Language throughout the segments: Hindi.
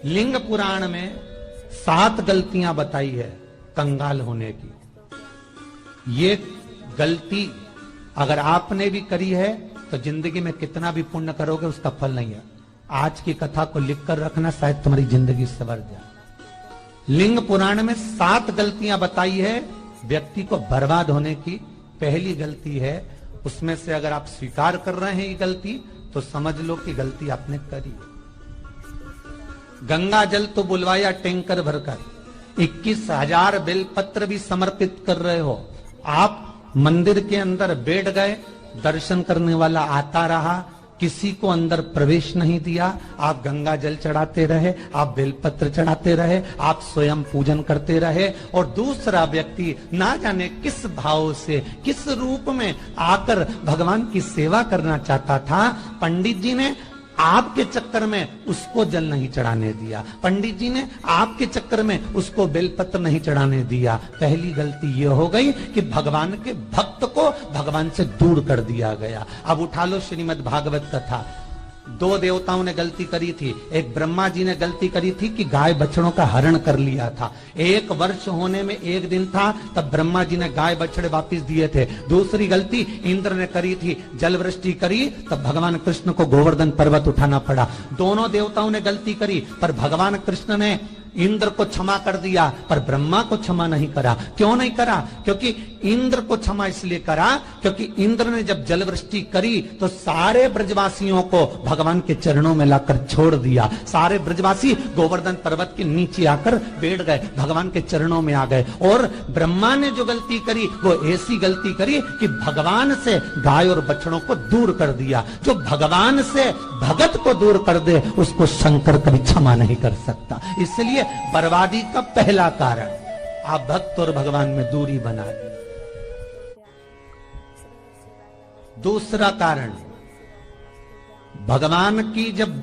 लिंग पुराण में 7 गलतियां बताई है कंगाल होने की। ये गलती अगर आपने भी करी है तो जिंदगी में कितना भी पुण्य करोगे उसका फल नहीं है। आज की कथा को लिखकर रखना, शायद तुम्हारी जिंदगी संवर जाए। लिंग पुराण में 7 गलतियां बताई है व्यक्ति को बर्बाद होने की। पहली गलती है, उसमें से अगर आप स्वीकार कर रहे हैं ये गलती तो समझ लो कि गलती आपने करी है। गंगा जल तो बुलवाया टैंकर भरकर, 21,000 बेलपत्र भी समर्पित कर रहे हो। आप मंदिर के अंदर बैठ गए, दर्शन करने वाला आता रहा, किसी को अंदर प्रवेश नहीं दिया। आप गंगा जल चढ़ाते रहे, आप बेलपत्र चढ़ाते रहे, आप स्वयं पूजन करते रहे, और दूसरा व्यक्ति ना जाने किस भाव से, किस रूप में आकर भगवान की सेवा करना चाहता था। पंडित जी ने आपके चक्कर में उसको जल नहीं चढ़ाने दिया, पंडित जी ने आपके चक्कर में उसको बेलपत्र नहीं चढ़ाने दिया। पहली गलती यह हो गई कि भगवान के भक्त को भगवान से दूर कर दिया गया। अब उठा लो श्रीमद् भागवत कथा। 2 देवताओं ने गलती करी थी। एक ब्रह्मा जी ने गलती करी थी कि गाय बछड़ों का हरण कर लिया था। 1 वर्ष होने में 1 दिन था तब ब्रह्मा जी ने गाय बछड़े वापस दिए थे। दूसरी गलती इंद्र ने करी थी, जल वृष्टि करी तब भगवान कृष्ण को गोवर्धन पर्वत उठाना पड़ा। दोनों देवताओं ने गलती करी, पर भगवान कृष्ण ने इंद्र को क्षमा कर दिया पर ब्रह्मा को क्षमा नहीं करा। क्यों नहीं करा? क्योंकि इंद्र को क्षमा इसलिए करा क्योंकि इंद्र ने जब जल वृष्टि करी तो सारे ब्रजवासियों को भगवान के चरणों में लाकर छोड़ दिया। सारे ब्रजवासी गोवर्धन पर्वत के नीचे आकर बैठ गए, भगवान के चरणों में आ गए। और ब्रह्मा ने जो गलती करी वो ऐसी गलती करी कि भगवान से गाय और बछड़ों को दूर कर दिया। जो भगवान से भगत को दूर कर दे उसको शंकर कभी क्षमा नहीं कर सकता। इसलिए बर्बादी का पहला कारण आप भक्त और भगवान में दूरी बना दी। दूसरा कारण, भगवान की जब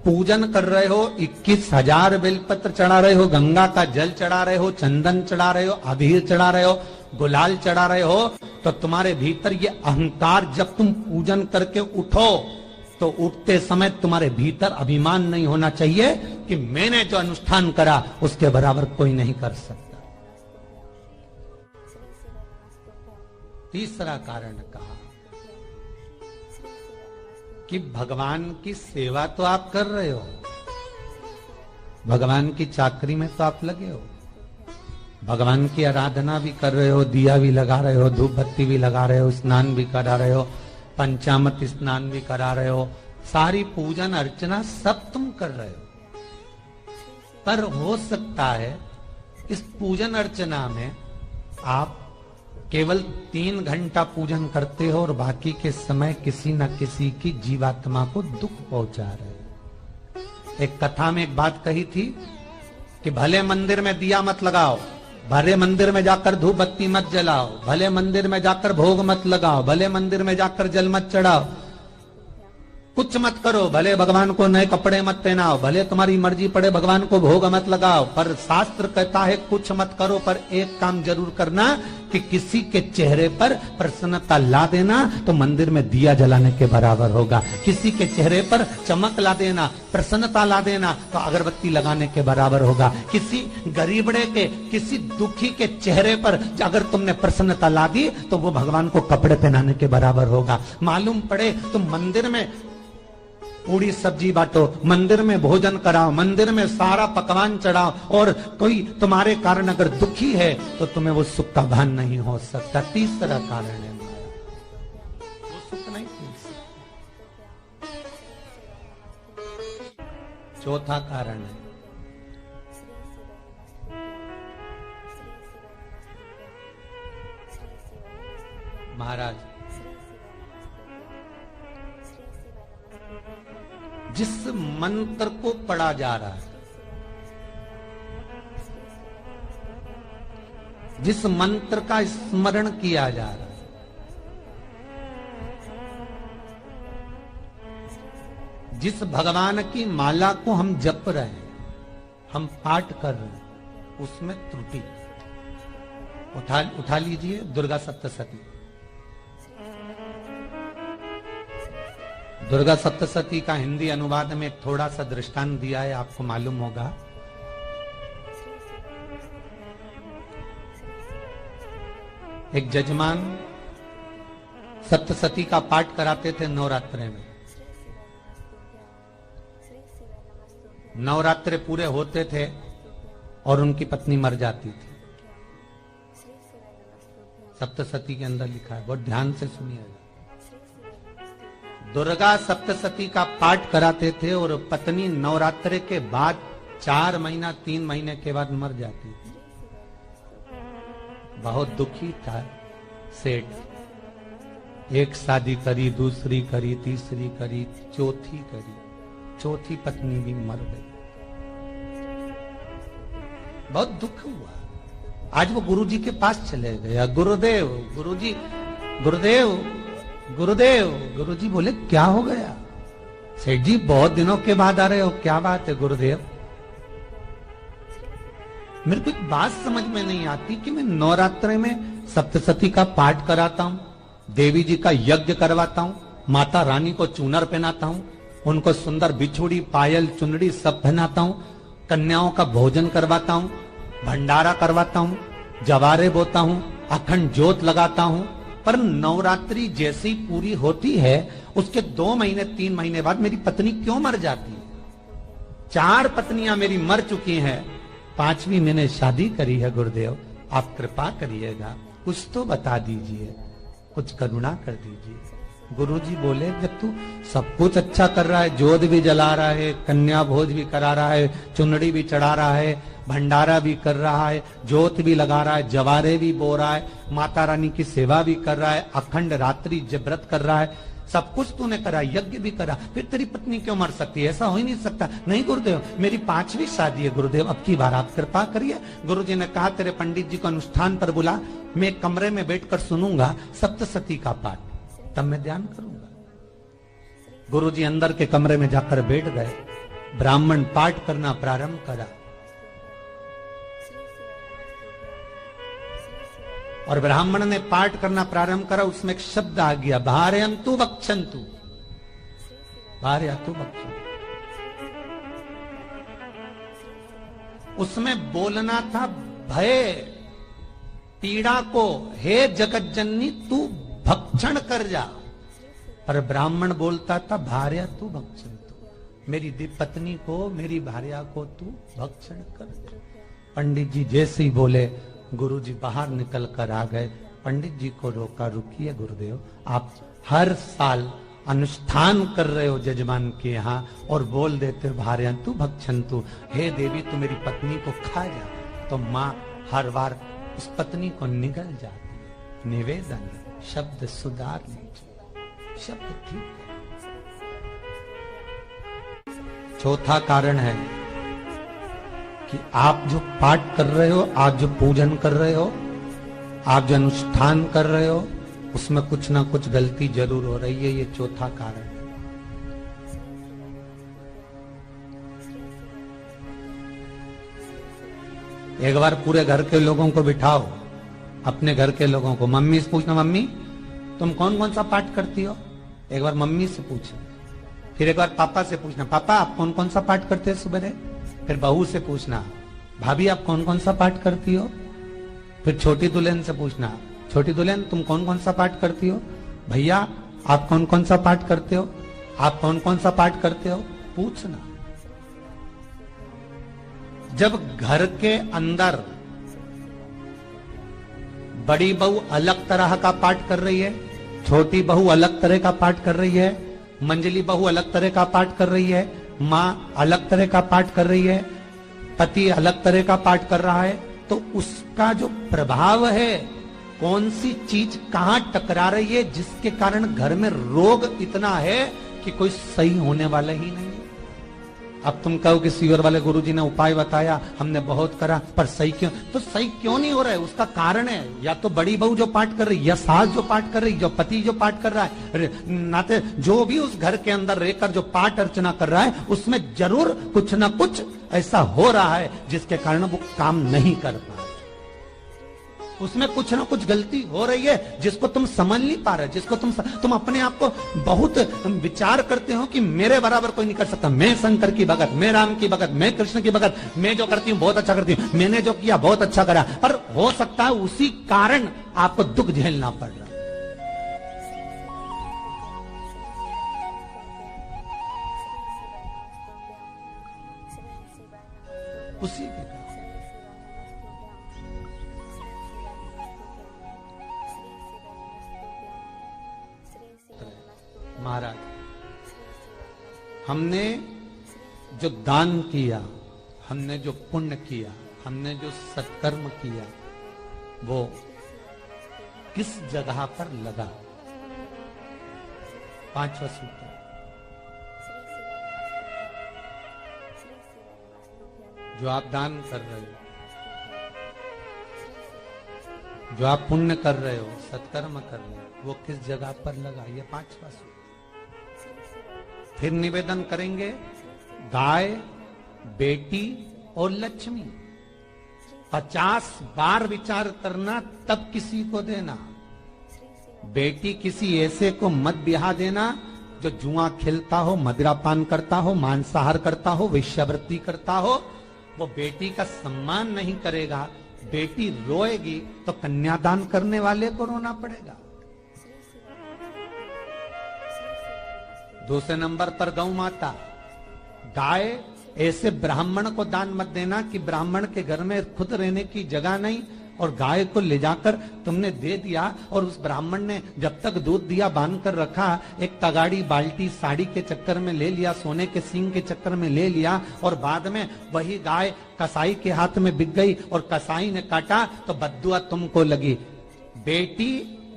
पूजन कर रहे हो, 21,000 बेलपत्र चढ़ा रहे हो, गंगा का जल चढ़ा रहे हो, चंदन चढ़ा रहे हो, अबीर चढ़ा रहे हो, गुलाल चढ़ा रहे हो, तो तुम्हारे भीतर ये अहंकार, जब तुम पूजन करके उठो तो उठते समय तुम्हारे भीतर अभिमान नहीं होना चाहिए कि मैंने जो अनुष्ठान करा उसके बराबर कोई नहीं कर सकता। तीसरा कारण कहा कि भगवान की सेवा तो आप कर रहे हो, भगवान की चाकरी में तो आप लगे हो, भगवान की आराधना भी कर रहे हो, दिया भी लगा रहे हो, धूप बत्ती भी लगा रहे हो, स्नान भी करा रहे हो, पंचामृत स्नान भी करा रहे हो, सारी पूजन अर्चना सब तुम कर रहे हो। पर हो सकता है इस पूजन अर्चना में आप केवल 3 घंटा पूजन करते हो और बाकी के समय किसी न किसी की जीवात्मा को दुख पहुंचा रहे हो। एक कथा में एक बात कही थी कि भले मंदिर में दिया मत लगाओ, भले मंदिर में जाकर धूप बत्ती मत जलाओ, भले मंदिर में जाकर भोग मत लगाओ, भले मंदिर में जाकर जल मत चढ़ाओ, कुछ मत करो, भले भगवान को नए कपड़े मत पहनाओ, भले तुम्हारी मर्जी पड़े भगवान को भोग मत लगाओ, पर शास्त्र कहता है कुछ मत करो, पर एक काम जरूर करना कि किसी के चेहरे पर प्रसन्नता ला देना तो मंदिर में दिया जलाने के बराबर होगा। किसी के चेहरे पर चमक ला देना, प्रसन्नता ला देना तो अगरबत्ती लगाने के बराबर होगा। किसी गरीबड़े के, किसी दुखी के चेहरे पर अगर तुमने प्रसन्नता ला दी तो वो भगवान को कपड़े पहनाने के बराबर होगा। मालूम पड़े तुम मंदिर में पूरी सब्जी बांटो, मंदिर में भोजन कराओ, मंदिर में सारा पकवान चढ़ाओ, और कोई तुम्हारे कारण अगर दुखी है तो तुम्हें वो सुख का भान नहीं हो सकता। तीसरा कारण है वो सुख नहीं मिल सकता। चौथा कारण है महाराज, जिस मंत्र को पढ़ा जा रहा है, जिस मंत्र का स्मरण किया जा रहा है, जिस भगवान की माला को हम जप रहे हैं, हम पाठ कर रहे हैं, उसमें त्रुटि। उठा लीजिए दुर्गा सप्तशती। दुर्गा सप्तशती का हिंदी अनुवाद में थोड़ा सा दृष्टांत दिया है, आपको मालूम होगा। एक जजमान सप्तशती का पाठ कराते थे नवरात्रे में। नवरात्रे पूरे होते थे और उनकी पत्नी मर जाती थी। सप्तशती के अंदर लिखा है, बहुत ध्यान से सुनिएगा। दुर्गा सप्तशती का पाठ कराते थे और पत्नी नवरात्रे के बाद 4 महीना 3 महीने के बाद मर जाती थी। बहुत दुखी था सेठ। एक शादी करी, दूसरी करी, तीसरी करी, चौथी करी, चौथी पत्नी भी मर गई। बहुत दुख हुआ। आज वो गुरुजी के पास चले गया, गुरुदेव, गुरुजी, गुरुदेव, गुरुदेव। गुरुजी बोले क्या हो गया? सेठ जी बहुत दिनों के बाद आ रहे हो, क्या बात है गुरुदेव? मेरे को एक बात समझ में नहीं आती कि मैं नवरात्रे में सप्तशती का पाठ कराता हूं, देवी जी का यज्ञ करवाता हूं, माता रानी को चूनर पहनाता हूं, उनको सुंदर बिछुड़ी, पायल, चुनरी सब पहनाता हूं, कन्याओं का भोजन करवाता हूं, भंडारा करवाता हूं, जवारे बोता हूं, अखंड ज्योत लगाता हूं, पर नवरात्रि जैसी पूरी होती है उसके 2 महीने 3 महीने बाद मेरी पत्नी क्यों मर जाती है? 4 पत्नियां मेरी मर चुकी हैं, 5वीं मैंने शादी करी है। गुरुदेव आप कृपा करिएगा, कुछ तो बता दीजिए, कुछ करुणा कर दीजिए। गुरुजी बोले जब तू सब कुछ अच्छा कर रहा है, जोत भी जला रहा है, कन्या भोज भी करा रहा है, चुनड़ी भी चढ़ा रहा है, भंडारा भी कर रहा है, जोत भी लगा रहा है, जवारे भी बो रहा है, माता रानी की सेवा भी कर रहा है, अखंड रात्रि व्रत कर रहा है, सब कुछ तूने करा, यज्ञ भी करा, फिर तेरी पत्नी क्यों मर सकती है? ऐसा हो ही नहीं सकता। नहीं गुरुदेव मेरी 5वीं शादी है गुरुदेव, अब की बार आप कृपा करिए। गुरुजी ने कहा तेरे पंडित जी को अनुष्ठान पर बुला, मैं कमरे में बैठकर सुनूंगा सप्तशती का पाठ, तब मैं ध्यान करूंगा। गुरुजी अंदर के कमरे में जाकर बैठ गए, ब्राह्मण पाठ करना प्रारंभ करा और ब्राह्मण ने पाठ करना प्रारंभ करा। उसमें एक शब्द आ गया, भार्यन्तु भक्षन्तु, भार्यन्तु भक्षन्तु। उसमें बोलना था भय पीड़ा को, हे जगत जननी तू भक्षण कर जा, पर ब्राह्मण बोलता था भार्यन्तु भक्षन्तु, मेरी पत्नी को, मेरी भार्या को तू भक्षण कर दे। पंडित जी जैसे ही बोले गुरुजी बाहर निकल कर आ गए। पंडित जी को रोका, रुकिए गुरुदेव, आप हर साल अनुष्ठान कर रहे हो जजमान के यहाँ और बोल देते हो भार्यन्तु भक्षन्तु, हे देवी तू मेरी पत्नी को खा जा, तो माँ हर बार उस पत्नी को निगल जाती है। निवेदन शब्द सुधार लीजिए, शब्द ठीक है। चौथा कारण है कि आप जो पाठ कर रहे हो, आप जो पूजन कर रहे हो, आप जो अनुष्ठान कर रहे हो, उसमें कुछ ना कुछ गलती जरूर हो रही है। ये चौथा कारण है। एक बार पूरे घर के लोगों को बिठाओ, अपने घर के लोगों को, मम्मी से पूछना मम्मी तुम कौन कौन सा पाठ करती हो? एक बार मम्मी से पूछना, फिर एक बार पापा से पूछना, पापा आप कौन कौन सा पाठ करते हैं सुबह? फिर बहू से पूछना, भाभी आप कौन कौन सा पाठ करती हो? फिर छोटी दुल्हन से पूछना, छोटी दुल्हन तुम कौन कौन सा पाठ करती हो? भैया आप कौन कौन सा पाठ करते हो? आप कौन कौन सा पाठ करते हो? पूछना। जब घर के अंदर बड़ी बहू अलग तरह का पाठ कर रही है, छोटी बहू अलग तरह का पाठ कर रही है, मंजली बहू अलग तरह का पाठ कर रही है, माँ अलग तरह का पाठ कर रही है, पति अलग तरह का पाठ कर रहा है, तो उसका जो प्रभाव है, कौन सी चीज कहां टकरा रही है, जिसके कारण घर में रोग इतना है कि कोई सही होने वाला ही नहीं है। अब तुम कहो कि सीवर वाले गुरुजी ने उपाय बताया, हमने बहुत करा, पर सही क्यों? तो सही क्यों नहीं हो रहा है? उसका कारण है या तो बड़ी बहू जो पाठ कर रही, या सास जो पाठ कर रही, जो पति जो पाठ कर रहा है, नाते जो भी उस घर के अंदर रहकर जो पाठ अर्चना कर रहा है, उसमें जरूर कुछ ना कुछ ऐसा हो रहा है जिसके कारण वो काम नहीं कर पा रहा। उसमें कुछ ना कुछ गलती हो रही है जिसको तुम समझ नहीं पा रहे, जिसको तुम अपने आप को बहुत विचार करते हो कि मेरे बराबर कोई नहीं कर सकता, मैं शंकर की भगत, मैं राम की भगत, मैं कृष्ण की भगत, मैं जो करती हूँ बहुत अच्छा करती हूँ, मैंने जो किया बहुत अच्छा करा। पर हो सकता है उसी कारण आपको दुख झेलना पड़ रहा। उसी के महाराज, हमने जो दान किया, हमने जो पुण्य किया, हमने जो सत्कर्म किया, वो किस जगह पर लगा? पांचवा सूत्र, जो आप दान कर रहे हो, जो आप पुण्य कर रहे हो, सत्कर्म कर रहे हो, वो किस जगह पर लगा? ये पांचवा सूत्र। फिर निवेदन करेंगे, गाय, बेटी और लक्ष्मी 50 बार विचार करना तब किसी को देना। बेटी किसी ऐसे को मत ब्याह देना जो जुआ खेलता हो, मदिरापान करता हो, मांसाहार करता हो, वेश्यावृत्ति करता हो। वो बेटी का सम्मान नहीं करेगा। बेटी रोएगी तो कन्यादान करने वाले को रोना पड़ेगा। दूसरे नंबर पर गौ माता, गाय ऐसे ब्राह्मण को दान मत देना कि ब्राह्मण के घर में खुद रहने की जगह नहीं और गाय को ले जाकर तुमने दे दिया और उस ब्राह्मण ने जब तक दूध दिया बांध कर रखा, एक तगाड़ी बाल्टी साड़ी के चक्कर में ले लिया, सोने के सींग के चक्कर में ले लिया और बाद में वही गाय कसाई के हाथ में बिक गई और कसाई ने काटा तो बद्दुआ तुमको लगी। बेटी,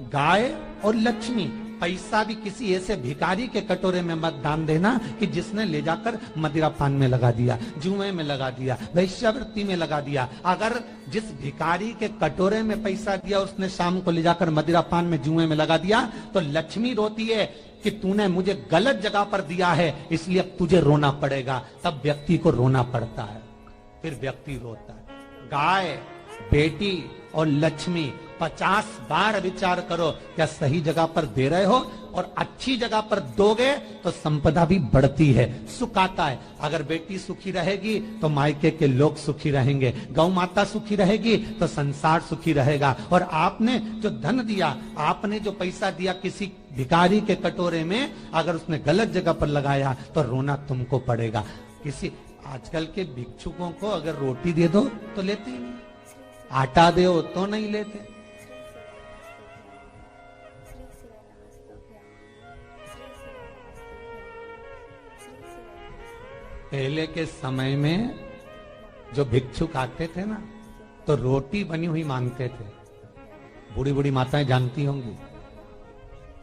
गाय और लक्ष्मी, पैसा भी किसी ऐसे भिखारी के कटोरे में मत दान देना कि जिसने ले जाकर मदिरा पान में लगा दिया, जुए में लगा दिया, वैश्यावृत्ति में लगा दिया। अगर जिस भिखारी के कटोरे में पैसा दिया उसने शाम को ले जाकर मदिरा पान में, जुए में लगा दिया तो लक्ष्मी रोती है कि तूने मुझे गलत जगह पर दिया है, इसलिए अब तुझे रोना पड़ेगा। तब व्यक्ति को रोना पड़ता है, फिर व्यक्ति रोता है। गाय, बेटी और लक्ष्मी 50 बार विचार करो क्या सही जगह पर दे रहे हो, और अच्छी जगह पर दोगे तो संपदा भी बढ़ती है, सुख आता है। अगर बेटी सुखी रहेगी तो मायके के लोग सुखी रहेंगे, गौ माता सुखी रहेगी तो संसार सुखी रहेगा। और आपने जो धन दिया, आपने जो पैसा दिया किसी भिखारी के कटोरे में, अगर उसने गलत जगह पर लगाया तो रोना तुमको पड़ेगा। किसी आजकल के भिक्षुकों को अगर रोटी दे दो तो लेते ही नहीं, आटा दो तो नहीं लेते। पहले के समय में जो भिक्षुक आते थे ना तो रोटी बनी हुई मांगते थे। बूढ़ी बूढ़ी माताएं जानती होंगी,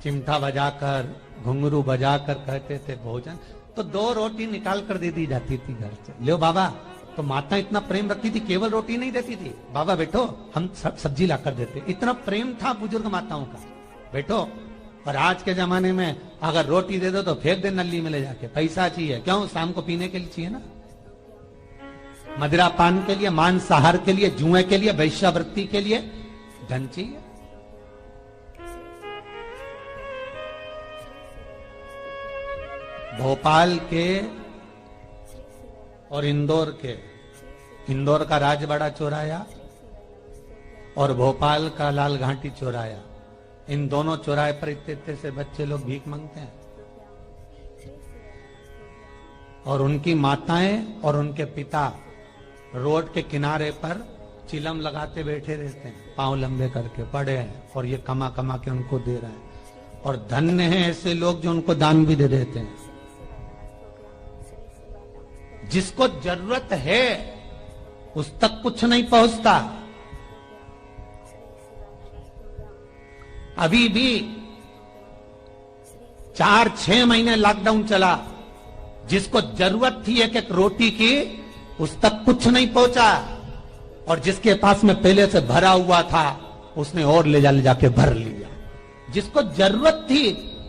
चिमटा बजाकर, घुंघरू बजाकर कहते थे भोजन, तो 2 रोटी निकाल कर दे दी जाती थी घर से। लो बाबा, तो माता इतना प्रेम रखती थी, केवल रोटी नहीं देती थी, बाबा बैठो हम सब्जी ला कर देते। इतना प्रेम था बुजुर्ग माताओं का, बैठो। और आज के जमाने में अगर रोटी दे दो तो फेंक दे नली में ले जाके। पैसा चाहिए, क्यों? शाम को पीने के लिए चाहिए ना, मदिरा पान के लिए, मांसाहार के लिए, जुए के लिए, वैश्यावृत्ति के लिए धन चाहिए। भोपाल के और इंदौर के, इंदौर का राजवाड़ा चौराया और भोपाल का लाल घाटी चौराया, इन दोनों चौराहे पर इतने से बच्चे लोग भीख मांगते हैं और उनकी माताएं और उनके पिता रोड के किनारे पर चिलम लगाते बैठे रहते हैं, पांव लंबे करके पड़े हैं और ये कमा कमा के उनको दे रहे हैं। और धन्य हैं ऐसे लोग जो उनको दान भी दे देते हैं। जिसको जरूरत है उस तक कुछ नहीं पहुंचता। अभी भी 4-6 महीने लॉकडाउन चला, जिसको जरूरत थी एक एक रोटी की उस तक कुछ नहीं पहुंचा, और जिसके पास में पहले से भरा हुआ था उसने और ले जाके भर लिया। जिसको जरूरत थी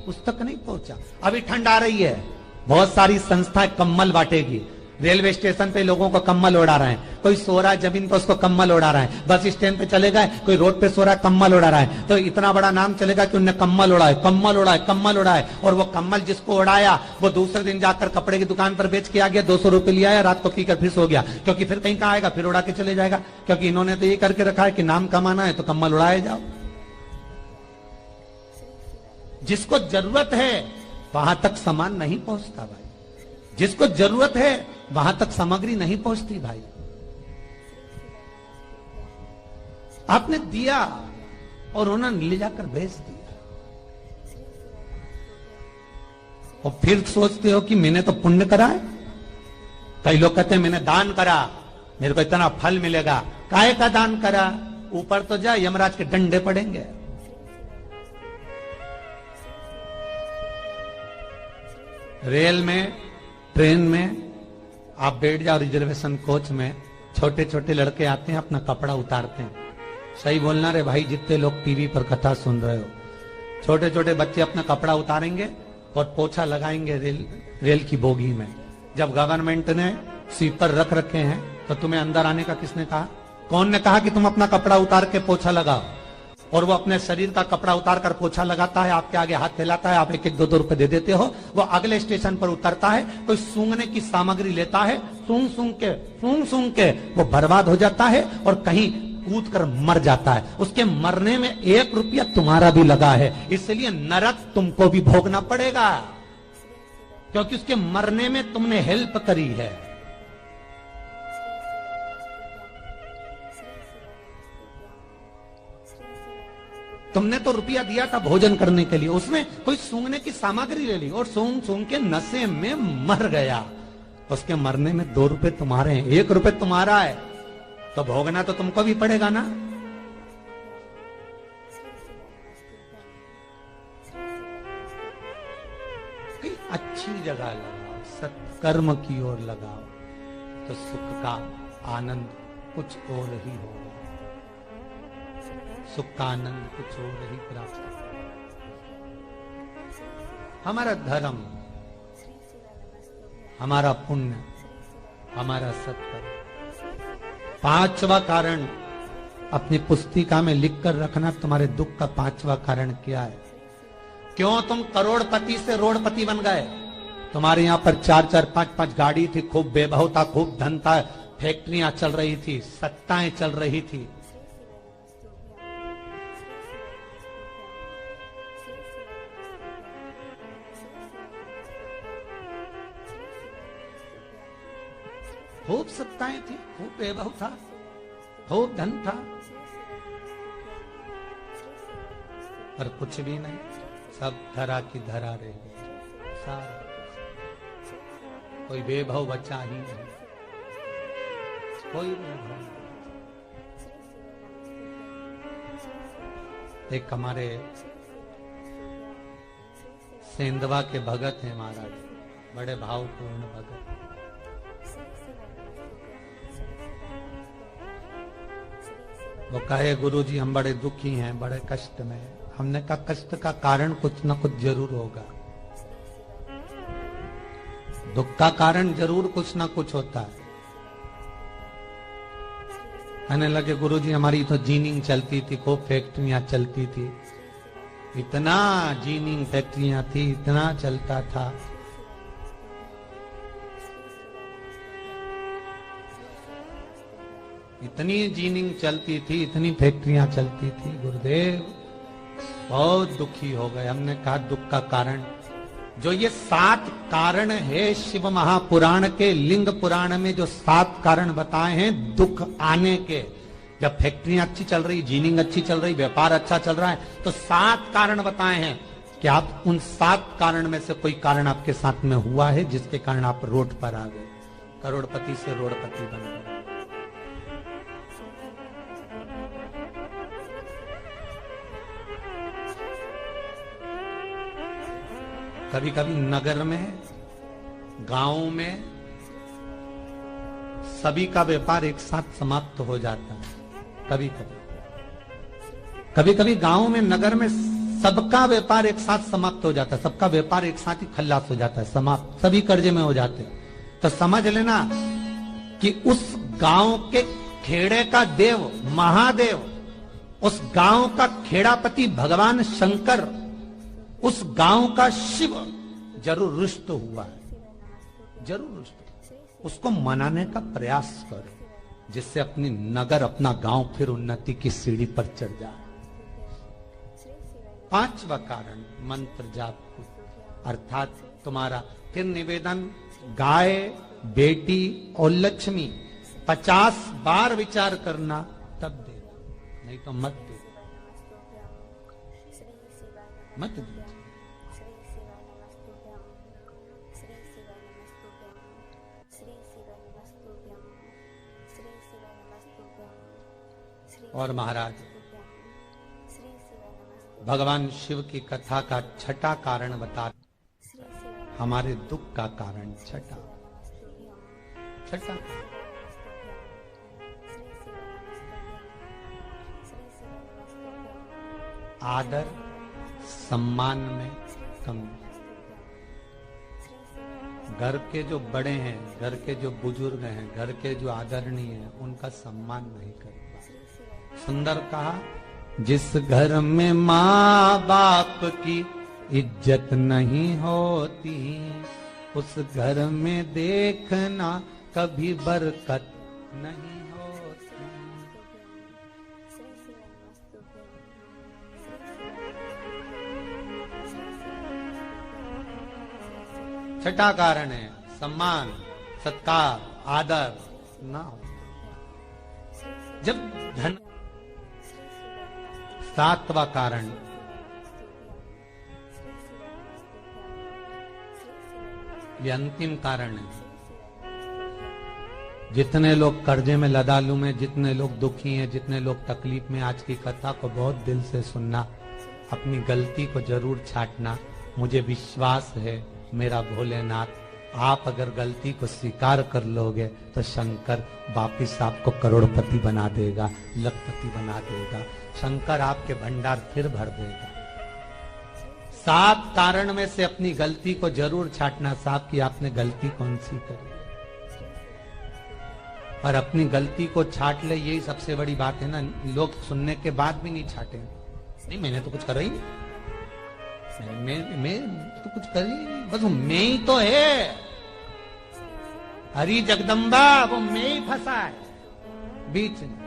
उस तक नहीं पहुंचा। अभी ठंड आ रही है, बहुत सारी संस्थाएं कंबल बांटेगी, रेलवे स्टेशन पे लोगों को कम्बल उड़ा रहे हैं, कोई सो रहा है जमीन पर उसको कम्बल उड़ा रहा है, बस स्टैंड पे चले गए कोई रोड पे सो रहा है कम्बल उड़ा रहा है, तो इतना बड़ा नाम चलेगा कि उनने कम्बल उड़ाए, कम्बल उड़ाए, कम्बल उड़ाए। और वो कम्बल जिसको उड़ाया वो दूसरे दिन जाकर कपड़े की दुकान पर बेच के आ गया, 200 रुपए लिया है, रात को पीकर फिर सो गया, क्योंकि फिर कहीं कहाँ आएगा, फिर उड़ा के चले जाएगा, क्योंकि इन्होंने तो ये करके रखा है कि नाम कमाना है तो कम्बल उड़ाए जाओ। जिसको जरूरत है वहां तक सामान नहीं पहुंचता भाई, जिसको जरूरत है वहां तक सामग्री नहीं पहुंचती भाई। आपने दिया और उन्होंने ले जाकर बेच दिया, और फिर सोचते हो कि मैंने तो पुण्य करा है। कई लोग कहते हैं मैंने दान करा, मेरे को इतना फल मिलेगा। काहे का दान करा? ऊपर तो जा, यमराज के डंडे पड़ेंगे। रेल में, ट्रेन में आप बैठ जाओ, रिजर्वेशन कोच में, छोटे छोटे लड़के आते हैं अपना कपड़ा उतारते हैं। सही बोलना रे भाई, जितने लोग टीवी पर कथा सुन रहे हो, छोटे छोटे बच्चे अपना कपड़ा उतारेंगे और पोछा लगाएंगे रेल की बोगी में। जब गवर्नमेंट ने स्वीपर रख रखे हैं तो तुम्हें अंदर आने का किसने कहा? कौन ने कहा कि तुम अपना कपड़ा उतार के पोछा लगाओ? और वो अपने शरीर का कपड़ा उतार कर पोछा लगाता है, आपके आगे हाथ फैलाता है, आप एक एक 2-2 रुपए दे देते हो। वो अगले स्टेशन पर उतरता है, कोई सूंघने की सामग्री लेता है, सूंघ सूंघ के वो बर्बाद हो जाता है और कहीं कूद कर मर जाता है। उसके मरने में 1 रुपया तुम्हारा भी लगा है, इसलिए नरक तुमको भी भोगना पड़ेगा, क्योंकि उसके मरने में तुमने हेल्प करी है। तुमने तो रुपया दिया था भोजन करने के लिए, उसमें कोई सूंघने की सामग्री ले ली और सूंघ सूंघ के नशे में मर गया। उसके मरने में 2 रुपए तुम्हारे हैं, 1 रुपए तुम्हारा है, तो भोगना तो तुमको भी पड़ेगा ना। कहीं अच्छी जगह लगाओ, सत्कर्म की ओर लगाओ, तो सुख का आनंद कुछ और ही होगा, सुख का आनंद कुछ और ही प्राप्त होगा। हमारा धर्म, हमारा पुण्य, हमारा सत्कर्म। 5वां कारण अपनी पुस्तिका में लिखकर रखना, तुम्हारे दुख का 5वां कारण क्या है? क्यों तुम करोड़पति से रोड़पति बन गए? तुम्हारे यहां पर 4-4, 5-5 गाड़ी थी, खूब वैभव था, खूब धन था, फैक्ट्रियां चल रही थी, सत्ताएं चल रही थी। खूब सत्ताएं थी, खूब वैभव था, खूब धन था, पर कुछ भी नहीं, सब धरा की धरा रह गई। सारा कोई वैभव बचा ही नहीं, कोई वैभव नहीं। एक हमारे सेंधवा के भगत हैं महाराज, बड़े भावपूर्ण भगत। वो कहे गुरुजी हम बड़े दुखी हैं, बड़े कष्ट में। हमने कहा कष्ट का कारण कुछ ना कुछ जरूर होगा, दुख का कारण जरूर कुछ ना कुछ होता है। कहने लगे गुरुजी हमारी तो जीनिंग चलती थी, खूब फैक्ट्रियां चलती थी, इतना जीनिंग फैक्ट्रियां थी, इतना चलता था, इतनी जीनिंग चलती थी, इतनी फैक्ट्रियां चलती थी, गुरुदेव बहुत दुखी हो गए। हमने कहा दुख का कारण, जो ये 7 कारण है शिव महापुराण के, लिंग पुराण में जो 7 कारण बताए हैं दुख आने के, जब फैक्ट्रियां अच्छी चल रही, जीनिंग अच्छी चल रही, व्यापार अच्छा चल रहा है, तो 7 कारण बताए हैं कि आप उन 7 कारण में से कोई कारण आपके साथ में हुआ है जिसके कारण आप रोड पर आ गए, करोड़पति से रोडपति बन गए। कभी कभी नगर में, गांव में सभी का व्यापार एक साथ समाप्त हो जाता है। कभी कभी गांव में, नगर में सबका व्यापार एक साथ समाप्त हो जाता है, सबका व्यापार एक साथ ही खल्लास हो जाता है, समाप्त, सभी कर्जे में हो जाते हैं। तो समझ लेना कि उस गांव के खेड़े का देव महादेव, उस गांव का खेड़ापति भगवान शंकर, उस गांव का शिव जरूर रुष्ट हुआ है, जरूर रुष्ट। उसको मनाने का प्रयास करो जिससे अपनी नगर, अपना गांव फिर उन्नति की सीढ़ी पर चढ़ जाए। पांचवा कारण मंत्र जाप, अर्थात तुम्हारा फिर निवेदन, गाय, बेटी और लक्ष्मी 50 बार विचार करना तब दे, नहीं तो मत दे, मत दे। और महाराज भगवान शिव की कथा का छठा कारण बता, हमारे दुख का कारण छठा आदर सम्मान में कमी। घर के जो बड़े हैं, घर के जो बुजुर्ग हैं, घर के जो आदरणीय हैं, उनका सम्मान नहीं करता। सुंदर कहा, जिस घर में माँ बाप की इज्जत नहीं होती, उस घर में देखना कभी बरकत नहीं होती। छठा कारण है सम्मान, सत्कार, आदर ना हो। जब धन। सातवां कारण ये अंतिम कारण है। जितने लोग कर्जे में, लदालू में, जितने लोग दुखी हैं, जितने लोग तकलीफ में, आज की कथा को बहुत दिल से सुनना, अपनी गलती को जरूर छांटना। मुझे विश्वास है मेरा भोलेनाथ, आप अगर गलती को स्वीकार कर लोगे तो शंकर वापिस आपको करोड़पति बना देगा, लखपति बना देगा। शंकर आपके भंडार फिर भर देगा। 7 कारण में से अपनी गलती को जरूर छांटना साहब कि आपने गलती कौन सी करी, और अपनी गलती को छांट ले, यही सबसे बड़ी बात है ना। लोग सुनने के बाद भी नहीं छाटे, नहीं मैंने तो कुछ करा ही नहीं, मैं तो कुछ कर ही नहीं, बस वो मैं ही तो है, हरी जगदम्बा वो मैं ही फंसा है बीच में।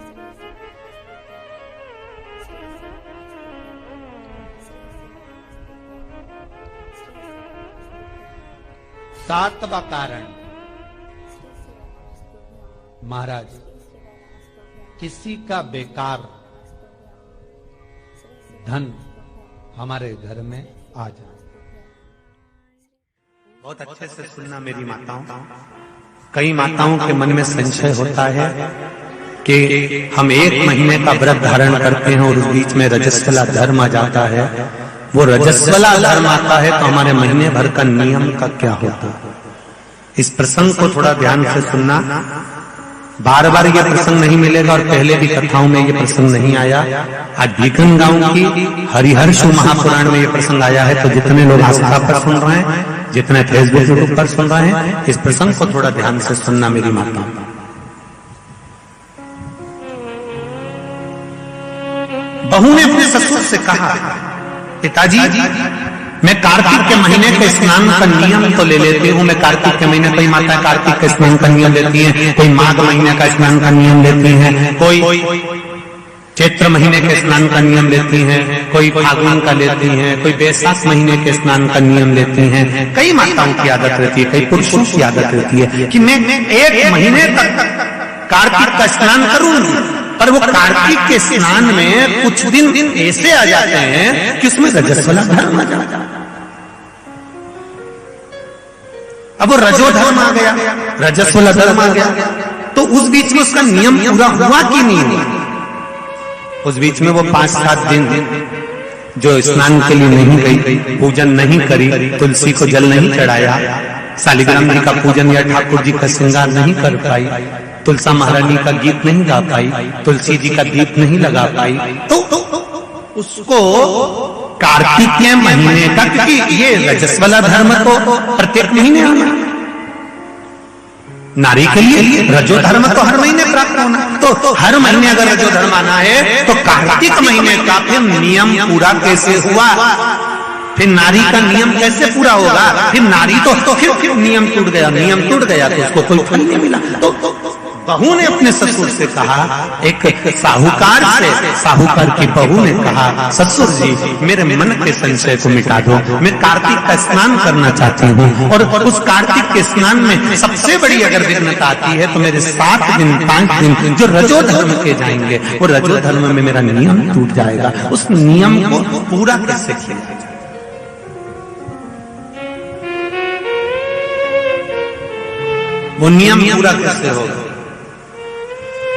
सातवां कारण महाराज, किसी का बेकार धन हमारे घर में आ जाए। बहुत अच्छे से सुनना मेरी माताओं। कई माताओं के मन में संशय होता है कि हम 1 महीने का व्रत धारण करते हैं और उस बीच में रजस्वला धर्म आ जाता है। वो रजस्वला धर्म आता है तो हमारे महीने भर का नियम का क्या होता है? इस प्रसंग को थोड़ा ध्यान से सुनना। बार बार ये प्रसंग नहीं मिलेगा और पहले भी कथाओं में ये प्रसंग नहीं आया। आज भीखन गांव की हरिहर्ष महापुराण में ये प्रसंग आया है। तो जितने लोग आस्था पर सुन रहे हैं, जितने फेसबुक यूट्यूब पर सुन रहे हैं, इस प्रसंग को थोड़ा ध्यान से सुनना मेरी माता। बहू ने अपने ससुर से कहा, पिताजी मैं कार्तिक के महीने के स्नान का नियम तो ले लेती हूँ। मैं कार्तिक के महीने, कोई माता कार्तिक के स्नान का नियम लेती है, कोई माघ महीने का स्नान का नियम लेती है, कोई चैत्र महीने के स्नान का नियम लेती हैं, कोई फागुन का लेती हैं, कोई बैसाख महीने के स्नान का नियम लेती हैं। कई माताओं की आदत रहती है, कई पुरुषों की आदत रहती है कि मैं 1 महीने तक कार्तिक का स्नान करूंगी। पर वो कार्तिक के स्नान में कुछ दिन ऐसे आ जाते हैं कि उसमें रजस्वला धर्म आ जाता है। अब वो रजो धर्म आ गया, रजस्वला धर्म आ गया, तो उस बीच में उसका नियम पूरा हुआ कि नहीं हुआ? उस बीच में वो 5-7 दिन जो स्नान के लिए नहीं गई, पूजन नहीं करी, तुलसी को जल नहीं चढ़ाया, शालिग्राम जी का पूजन या ठाकुर जी का श्रृंगार नहीं कर पाई, तुलसा महारानी का गीत नहीं गा पाई, तुलसी जी का दीप नहीं लगा पाई, तो उसको कार्तिक के महीने का, क्योंकि ये रजस्वला धर्म तो प्रत्येक महीने आना, नारी के लिए रजो धर्म तो हर महीने प्राप्त होना, तो हर महीने अगर रजो धर्म आना है तो कार्तिक महीने का फिर नियम पूरा कैसे हुआ? फिर नारी का नियम कैसे पूरा होगा? फिर नारी तो फिर नियम टूट गया, नियम टूट गया तो उसको कोई फल नहीं मिला। तो बहू ने अपने ससुर से कहा, एक साहूकार से, साहूकार की बहू ने कहा, ससुर जी मेरे मन के संशय को मिटा दो, मैं कार्तिक का स्नान करना चाहती हूँ और उस कार्तिक के स्नान में सबसे बड़ी अगर विघ्नता आती है तो मेरे 7 दिन 5 दिन जो रजो धर्म के जाएंगे वो रजो धर्म में मेरा नियम टूट जाएगा। उस नियम को पूरा कैसे किया? वो नियम पूरा कैसे होगा?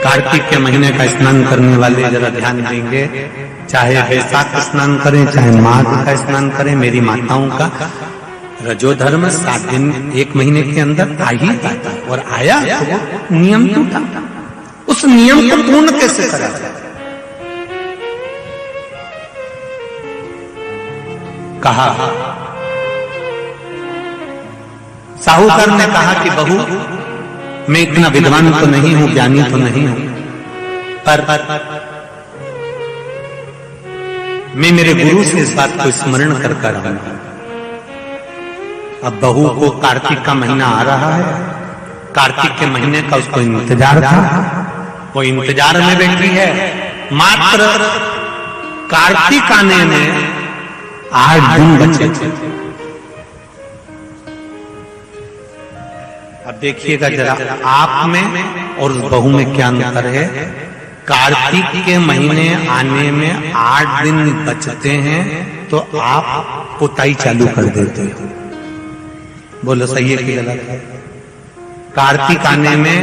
कार्तिक के महीने का स्नान करने वाले जरा ध्यान देंगे, चाहे वैशाख स्नान करें चाहे माघ का स्नान करें, मेरी माताओं का रजो धर्म 7 दिन 1 महीने के अंदर आ ही जाता, और आया तो वो नियम टूटा। उस नियम को पूर्ण कैसे करा जाए? कहा, साहूकार ने कहा कि बहू मैं इतना विद्वान तो नहीं हूं, ज्ञानी तो नहीं हूं, पर मैं मेरे गुरु से इस बात को स्मरण कर आऊंगा। अब बहू को कार्तिक का महीना आ रहा है, कार्तिक के महीने का उसको इंतजार था, वो इंतजार में बैठी है। मात्र कार्तिक आने में 8 दिन बचे थे। अब देखिएगा जरा आप में और बहू में क्या अंतर है। कार्तिक के महीने आने में 8 दिन बचते हैं तो आप पुताई चालू कर देते हो। बोलो सही है कि गलत है? कार्तिक आने में,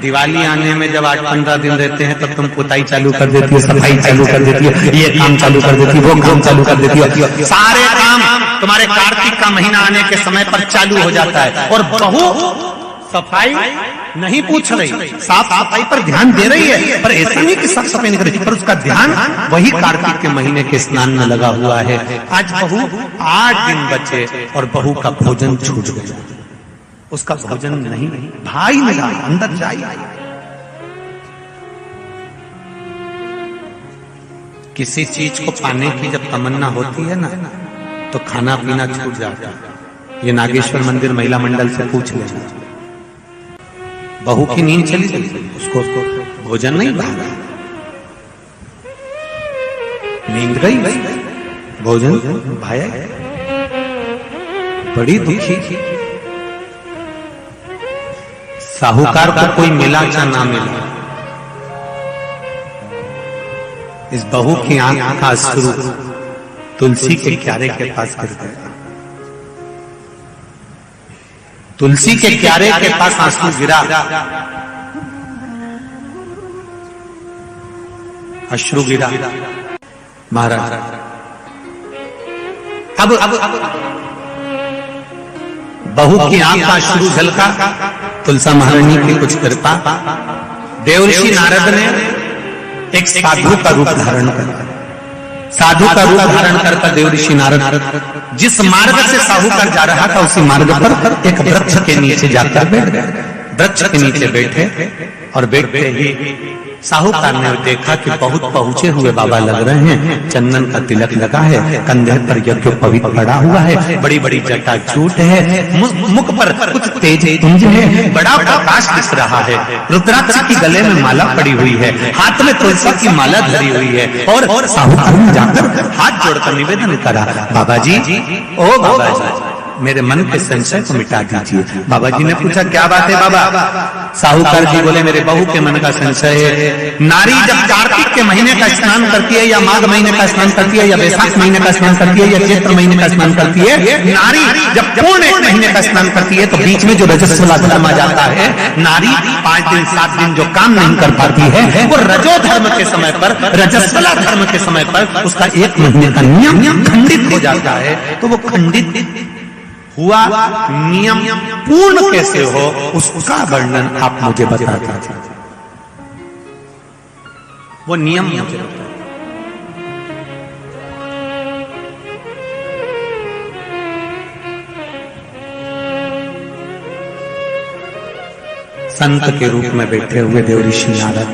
दिवाली आने में जब 8-15 दिन रहते हैं तब तुम पुताई चालू कर देती हो, सफाई चालू कर देती हो, ये काम चालू कर देती हो, वो काम चालू कर देती हो, सारे काम तुम्हारे कार्तिक का महीना आने के समय पर चालू हो जाता है। और बहू सफाई नहीं पूछ रही, साफ सफाई पर ध्यान दे रही है, पर ऐसा नहीं कि साफ सफाई नहीं कर रही, पर उसका ध्यान वही कार्तिक के महीने के स्नान में लगा हुआ है। आज बहू 8 दिन बचे और बहू का भोजन छूट गया, उसका भोजन नहीं, भाई मिला अंदर जाए। किसी चीज को पाने की जब तमन्ना होती है ना तो खाना पीना छूट जाता है। ये नागेश्वर मंदिर महिला मंडल से पूछ लेना। बहू की नींद चली गई, उसको भोजन नहीं भागा, नींद गई, भोजन भाया, बड़ी दुखी। साहूकार को कोई मिला या ना मिला, इस बहू की आंख का अश्रु तुलसी के क्यारे के पास गिर गया। तुलसी के क्यारे के पास आंसू गिरा, अश्रु गिरा। महाराज अब बहू की आंख का अश्रु झलका, तुलसा महारानी की कुछ कृपा, देवर्षि नारद ने एक साधु का रूप धारण किया। साधु का रूप धारण करता देवर्षि नारद जिस मार्ग से साहूकार जा रहा था उसी मार्ग पर एक वृक्ष के नीचे जाकर बैठ गए। वृक्ष के नीचे बैठे और बैठते ही साहूकार ने देखा कि बहुत पहुंचे हुए बाबा लग रहे हैं, चंदन का तिलक लगा है, कंधे पर यज्ञोपवीत पड़ा हुआ है, बड़ी बड़ी जटा झूठ है, मुख पर कुछ तेज पुंज है, बड़ा प्रकाश दिख रहा है, रुद्राक्ष की गले में माला पड़ी हुई है, हाथ में तुलसी की माला धरी हुई है। और साहूकार ने जाकर हाथ जोड़कर निवेदन करा, बाबा जी, ओ बाबा जी, मेरे मन के संशय को मिटा दीजिए। बाबा जी ने पूछा क्या बात है बाबा? साहूकार जी बोले मेरे बहू के मन का संशय है। नारी जब कार्तिक के महीने का स्नान करती है या माघ महीने का स्नान करती है या वैशाख महीने का स्नान करती है या चैत्र महीने का स्नान करती है, नारी जब पूर्ण 1 महीने का स्नान करती है तो बीच में जो रजस्वला धर्म आ जाता है, नारी 5 दिन 7 दिन जो काम नहीं कर पाती है वो रजो धर्म के समय पर, रजस्वला धर्म के समय पर उसका 1 महीने का नियम खंडित हो जाता है। तो वो खंडित हुआ नियम पूर्ण कैसे हो उसका वर्णन आप मुझे बता दीजिए। वो नियम मुझे संत के रूप में बैठे हुए देवऋषि नारद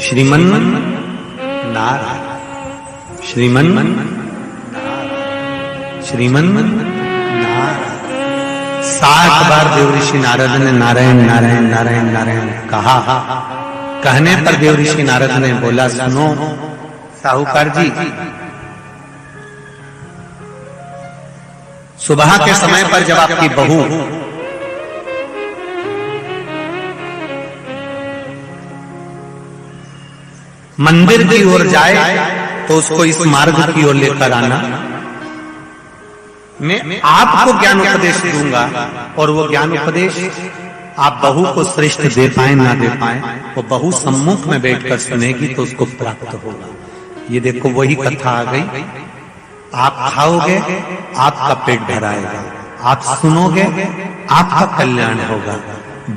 श्रीमन नारायण श्रीमन नारायण 7 बार देवऋषि नारद ने नारायण नारायण नारायण नारायण कहा। कहने पर देवऋषि नारद ने बोला, सुनो साहूकार जी, सुबह के समय पर जब आपकी बहू मंदिर की ओर जाए तो उसको इस मार्ग की ओर लेकर आना। मैं आपको ज्ञान उपदेश दूंगा और वो ज्ञान उपदेश आप बहू को श्रेष्ठ दे पाए ना दे पाए, वो बहू सम्मुख में बैठकर सुनेगी तो उसको प्राप्त होगा। ये देखो वही कथा आ गई। आप खाओगे आपका पेट भराएगा, आप सुनोगे आपका कल्याण होगा।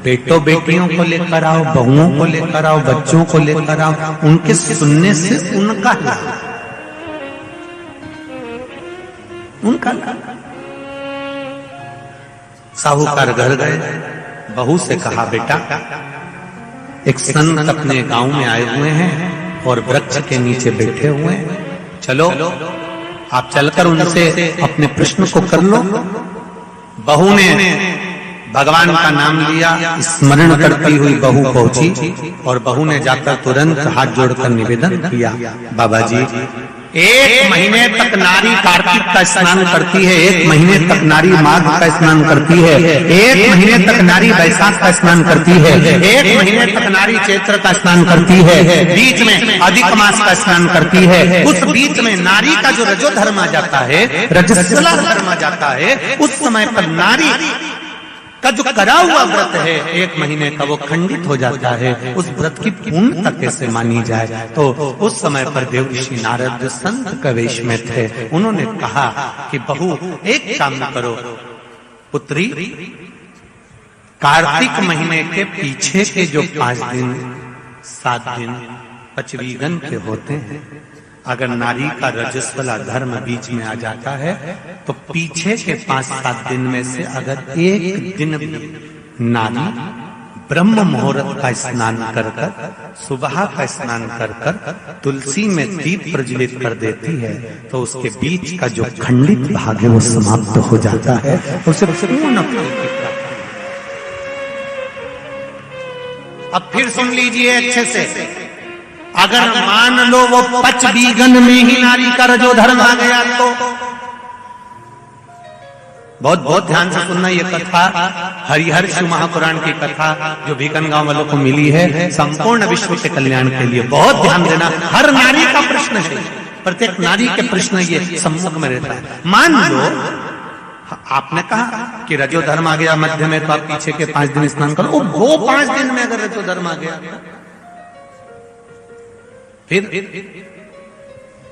बेटों बेटियों को लेकर आओ, बहुओं को लेकर आओ, बच्चों को लेकर आओ, उनके सुनने से उनका लाभ, उनका लाभ। साहूकार घर गए, बहू से कहा, बेटा एक संत अपने गांव में आए हुए हैं और वृक्ष के नीचे बैठे हुए हैं, चलो आप चलकर उनसे अपने प्रश्न को कर लो। बहू ने भगवान का नाम लिया, स्मरण करती हुई बहू पहुंची और बहू ने जाकर तुरंत हाथ जोड़कर निवेदन किया, बाबा जी 1 महीने तक नारी कार्तिक का स्नान करती है, 1 महीने तक नारी माघ का स्नान करती है, 1 महीने तक नारी वैशाख का स्नान करती है, 1 महीने तक नारी चैत्र का स्नान करती है, बीच में अधिक मास का स्नान करती है। उस बीच में नारी का जो रजो धर्म आ जाता है, रजस्वला धर्म आ जाता है, उस समय पर नारी का जो करा हुआ व्रत है 1 महीने का, वो खंडित हो जाता है। उस व्रत की पूर्णता कैसे मानी जाए? तो उस समय पर देवऋषि नारद जो संत के वेश में थे, उन्होंने कहा कि बहू एक काम करो पुत्री, कार्तिक महीने के पीछे के जो 5 दिन 7 दिन पचवीगन के होते हैं, अगर नारी का रजस्वला धर्म बीच में आ जाता है तो पीछे के 5-7 दिन में से अगर एक दिन भी नारी ब्रह्म मुहूर्त का स्नान कर कर, सुबह का स्नान कर कर तुलसी में दीप प्रज्वलित कर देती है तो उसके बीच का जो खंडित भाग है वो समाप्त हो जाता है, उसे पूर्ण फल की प्राप्ति। अब फिर सुन लीजिए अच्छे से, अगर मान लो वो पचवीगन में ही नारी का रजो धर्म आ गया तो बहुत बहुत ध्यान से सुनना। ये कथा हरिहर शिव महापुराण की कथा जो भीकन गांव वालों को मिली है, संपूर्ण विश्व के कल्याण के लिए बहुत ध्यान देना। हर नारी का प्रश्न है, प्रत्येक नारी के प्रश्न ये सम्मुख में रहता है। मान लो आपने कहा कि रजो धर्म आ गया मध्य में, तो आप पीछे के 5 दिन स्नान करो। वो 5 दिन में अगर रजो धर्म आ गया फिर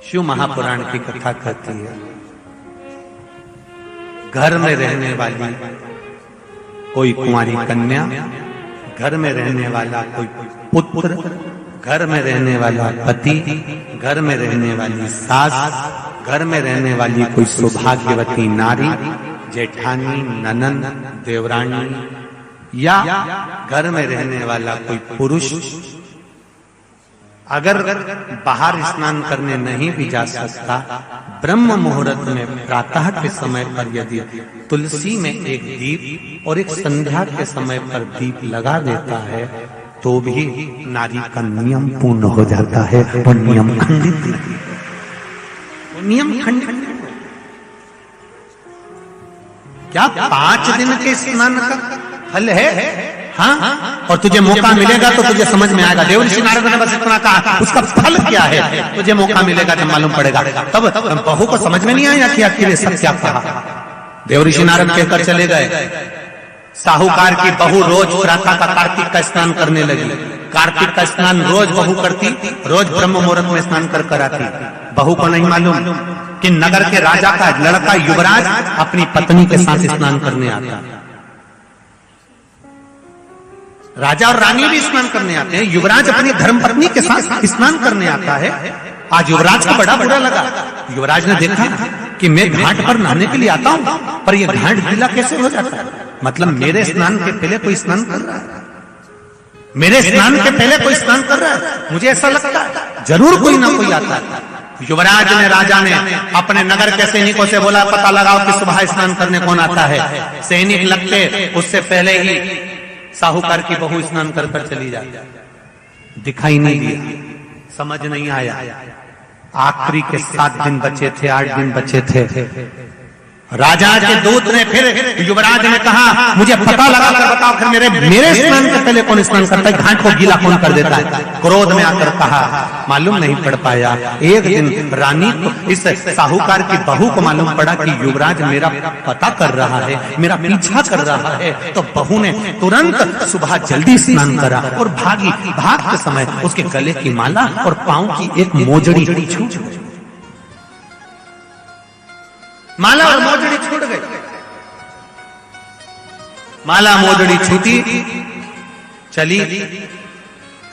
शिव महापुराण की कथा कहती है, घर में रहने वाली कोई कुंवारी कन्या, घर में रहने वाला कोई पुत्र, घर में रहने वाला पति, घर में रहने वाली सास, घर में रहने वाली कोई सौभाग्यवती नारी, जेठानी, ननंद, देवरानी, या घर में रहने वाला कोई पुरुष अगर बाहर स्नान करने नहीं भी जा सकता, ब्रह्म मुहूर्त में प्रातः के समय पर यदि तुलसी में एक दीप और एक संध्या के समय पर दीप लगा देता है तो भी नारी का नियम पूर्ण हो जाता है और नियम खंडित नहीं, नियम खंडित। क्या 5 दिन के स्नान का फल है? हाँ, और तुझे मौका मिलेगा तो तुझे समझ में आएगा। देवऋषि नारद ने बस इतना कहा, उसका फल क्या है तुझे मौका मिलेगा जब मालूम पड़ेगा। तब बहू को समझ में नहीं आया कि आखिर ये सब क्या कहा। देवऋषि नारद कहकर चले गए। साहूकार की बहू रोज प्रातः का कार्तिक का स्नान करने लगी। कार्तिक का स्नान रोज बहू करती, रोज ब्रह्म मुहूर्त में स्नान कर कर आती। बहू को नहीं मालूम कि नगर के राजा का लड़का युवराज अपनी पत्नी के साथ स्नान करने आता। राजा और रानी भी स्नान करने आते हैं, युवराज अपनी धर्मपत्नी के साथ स्नान करने आता है। आज युवराज को बड़ा बुरा लगा। युवराज ने देखा कि मैं घाट पर नहाने के लिए आता हूं, पर यह घाट गीला कैसे हो जाता है। मतलब मेरे स्नान के पहले कोई स्नान कर रहा है, मेरे स्नान के पहले कोई स्नान कर रहा है, मुझे ऐसा लगता है जरूर कोई ना कोई आता है। युवराज ने, राजा ने अपने नगर के सैनिकों से बोला, पता लगाओ कि सुबह स्नान करने कौन आता है। सैनिक लगते उससे पहले ही साहूकार की बहू स्नान कर कर चली जाती। दिखाई नहीं दिया, समझ नहीं आया। आखिरी के 7 दिन बचे थे, 8 दिन बचे थे। राजा के दूत ने फिर युवराज ने कहा, मुझे पता लगा कर बताओ फिर मेरे स्नान के पहले कौन स्नान करता है, घाट को गीला कौन कर देता है। क्रोध में आकर कहा, मालूम नहीं पड़ पाया। एक दिन रानी को, इस साहूकार की बहू को मालूम पड़ा कि युवराज मेरा पता कर रहा है, मेरा पीछा कर रहा है। तो बहू ने तुरंत सुबह जल्दी स्नान करा और भागी। भागते समय उसके गले की माला और पांव की एक मोजड़ी छूट गई। माला और मोजड़ी छूट गई। माला मोजड़ी छूटी, चली।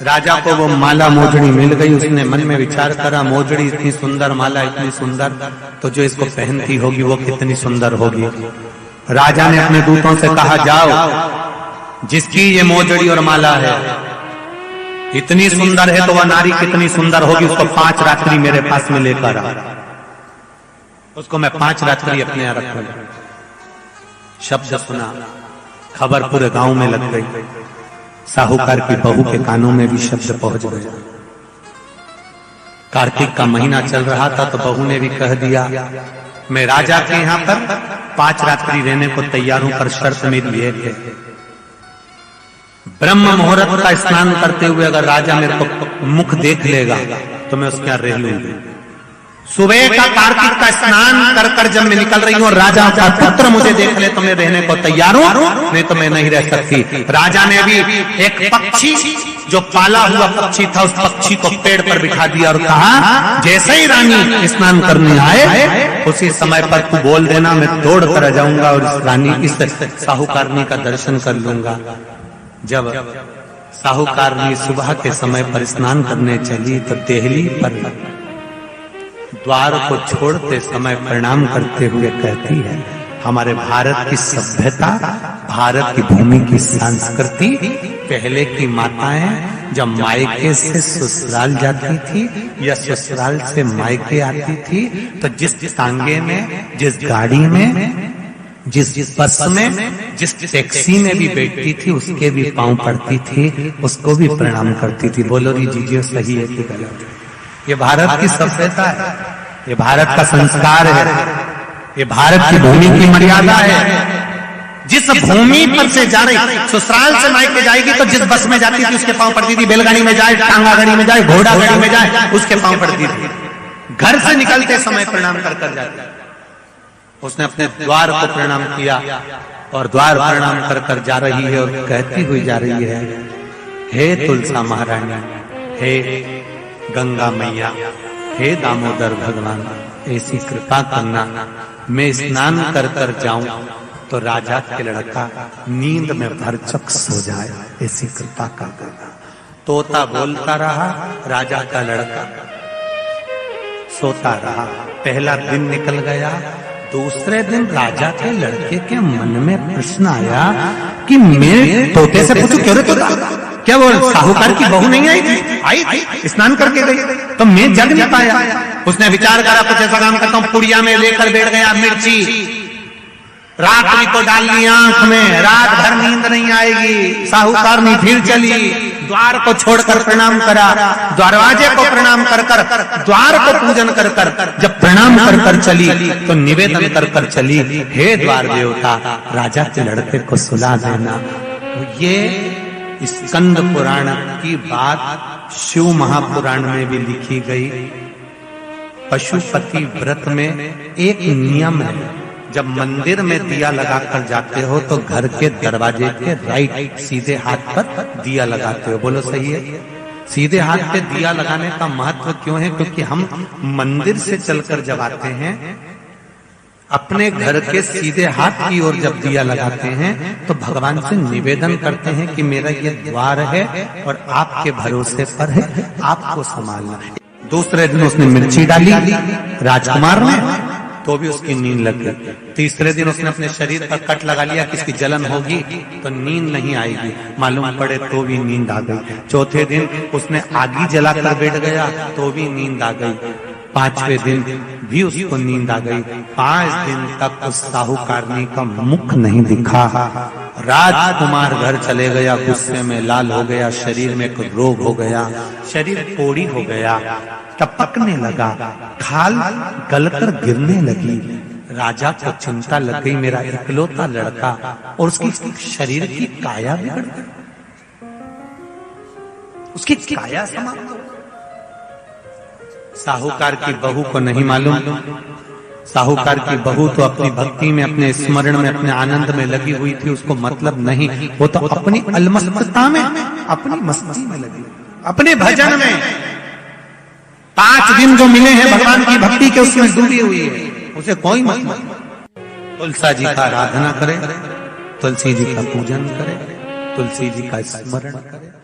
राजा को वो माला मोजड़ी मिल गई। उसने मन में विचार करा, मोजड़ी इतनी सुंदर, माला इतनी सुंदर, तो जो इसको पहनती होगी वो कितनी सुंदर होगी। राजा ने अपने दूतों से कहा, जाओ, जिसकी ये मोजड़ी और माला है इतनी सुंदर है तो वह नारी कितनी सुंदर होगी, उसको 5 रात्रि मेरे पास में लेकर आ। उसको मैं 5 रात्रि अपने यहां रखूंगा। शब्द सुना, खबर पूरे गांव में लग गई। साहूकार की बहू के कानों में भी शब्द पहुंच गया। कार्तिक का महीना चल रहा था तो बहू ने भी कह दिया, मैं राजा के यहां पर 5 रात्रि रहने को तैयार हूं, पर शर्त मेरी एक है, ब्रह्म मुहूर्त का स्नान करते हुए अगर राजा मेरे को मुख देख लेगा तो मैं उसके यहां रह लूंगी। सुबह का कार्तिक का स्नान कर कर जब मैं निकल रही हूँ और राजा का पुत्र मुझे देख ले तो मैं रहने को तैयार हूँ, नहीं तो मैं नहीं रह सकती। राजा ने भी एक पक्षी, जो पाला हुआ पक्षी था, उस पक्षी को पेड़ पर बिठा दिया और कहा, जैसे ही रानी स्नान करने आए उसी समय पर तू बोल देना, मैं दौड़ कर आ जाऊंगा और इस रानी, इस साहूकारनी का दर्शन कर लूंगा। जब साहूकारनी सुबह के समय पर स्नान करने चली तो देहली पर द्वार को छोड़ते समय प्रणाम करते हुए कहती है, हमारे भारत की सभ्यता, भारत की भूमि की संस्कृति, पहले की माताएं जब मायके से ससुराल जाती थी या ससुराल से मायके आती थी तो जिस तांगे में, जिस गाड़ी में, जिस बस में, जिस टैक्सी में भी बैठती थी उसके भी पांव पड़ती थी, उसको भी प्रणाम करती थी। बोलो री जीजिए, सही है कि गलत है? ये भारत की सभ्यता है, ये भारत का संस्कार है, ये भारत की भूमि की मर्यादा है। जिस भूमि पर से जा रही, ससुराल से मायके जाएगी तो जिस बस में जाती थी उसके पांव पड़ती थी, बैलगाड़ी में जाए, टांगा गाड़ी में जाए, घोड़ा गाड़ी में जाए, उसके पांव पड़ती थी। घर से निकलते समय प्रणाम कर कर जाती। उसने अपने द्वार को प्रणाम किया और द्वार प्रणाम कर कर जा रही है और कहती हुई जा रही है, हे तुलसा महारानी, हे गंगा मैया, हे दामोदर भगवान, ऐसी कृपा करना मैं स्नान कर कर जाऊं तो राजा के लड़का नींद में भरचक सो जाए, ऐसी कृपा कर देना। तोता बोलता रहा, राजा का लड़का सोता रहा। पहला दिन निकल गया। दूसरे दिन राजा के लड़के के मन में प्रश्न आया कि मैं तोते से पूछूं, क्यों रे तोता, क्या वो साहूकार की बहू नहीं आई थी? आई थी, स्नान करके गई, तो मैं जग नहीं पाया। उसने विचार करा, कुछ ऐसा काम करता हूं, पुड़िया में लेकर बैठ गया मिर्ची, रात्रि को डाल ली आंख में, रात भर नींद नहीं आएगी। साहूकारनी फिर चली, द्वार को छोड़कर प्रणाम करा, दरवाजे को प्रणाम कर कर, द्वार को पूजन कर कर, जब प्रणाम कर कर चली तो निवेदन कर कर चली, हे द्वार देवता, राजा के लड़के को सुला देना। ये स्कंद पुराण की बात शिव महापुराण में भी लिखी गई। पशुपति व्रत में एक नियम है, जब मंदिर में दिया लगाकर जाते हो तो घर के दरवाजे के राइट सीधे हाथ पर दिया लगाते हो। बोलो सही है? सीधे हाथ पे दिया लगाने का महत्व क्यों है? क्योंकि हम मंदिर से चलकर जब आते हैं, अपने घर के सीधे हाथ की ओर जब दिया लगाते हैं तो भगवान से निवेदन करते हैं कि मेरा ये द्वार है और आपके भरोसे पर है, आपको संभालना। दूसरे दिन उसने मिर्ची डाली राजकुमार ने, तो भी उसकी नींद लग गई। तीसरे दिन उसने अपने शरीर पर कट लगा लिया कि इसकी जलन होगी तो नींद नहीं आएगी, मालूम पड़े तो भी नींद आ गई। चौथे दिन उसने आगी जलाकर बैठ गया तो भी नींद आ गई। पांचवें दिन भी उसको नींद आ गई। 5 दिन तक उस साहूकारनी का मुख नहीं दिखा। राजकुमार घर चले गया, गुस्से में लाल हो गया, शरीर में एक रोग हो गया, शरीर पोड़ी हो गया, टपकने लगा, खाल गलकर गिरने लगी। राजा को चिंता लग गई, मेरा इकलौता लड़का और उसकी शरीर की काया बिगड़ गई, उसकी काया समाप्त हो। साहूकार की बहू को नहीं मालूम, साहूकार की बहू तो अपनी भक्ति में, अपने स्मरण में, अपने आनंद में लगी हुई थी, उसको मतलब नहीं, वो तो अपनी अलमस्तता में, अपनी मस्ती में लगी, अपने भजन में। 5 दिन जो मिले हैं भगवान की भक्ति के, उसमें डूबी हुई है, उसे कोई मतलब। तुलसा जी का आराधना करे, तुलसी जी का पूजन करे, तुलसी जी का स्मरण करे।